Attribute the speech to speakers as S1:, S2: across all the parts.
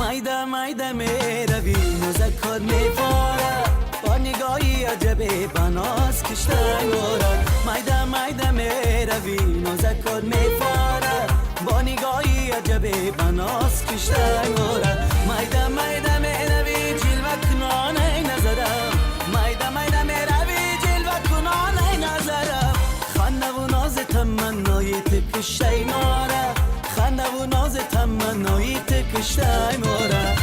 S1: مایده مایده میروی مزکات میفاره با نگاهی عجبه بناس کشتن مورد مایده مایده میروی مزکات میفاره با نگاهی عجبه بناس کشتن مورد مایده مایده میروی جلوه کنانه نظرم مایده مایده میروی جلوه کنانه نظرم خنده و ناز تمنای تکشتای ماره خنده و ناز تمنای تکشتای ماره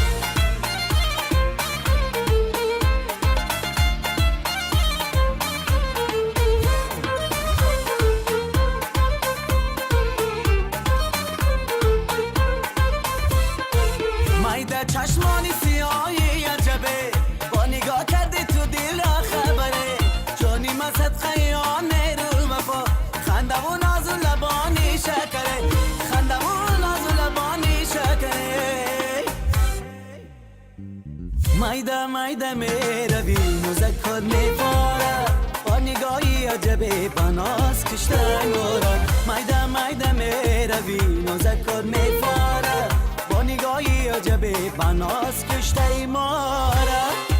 S1: مایده چشمانی سیاهی عجبه با نگاه کردی تو دل را خبره جانی مسد خیانه رو وفا خنده و ناز و لبانی شکره خنده و ناز و لبانی شکره مایده مایده میروی مزکات میفاره با نگاهی عجبه بناس کشتن مورد مایده مایده میروی مزکات میفاره با نگاهی عجبه بناس کشتای ماره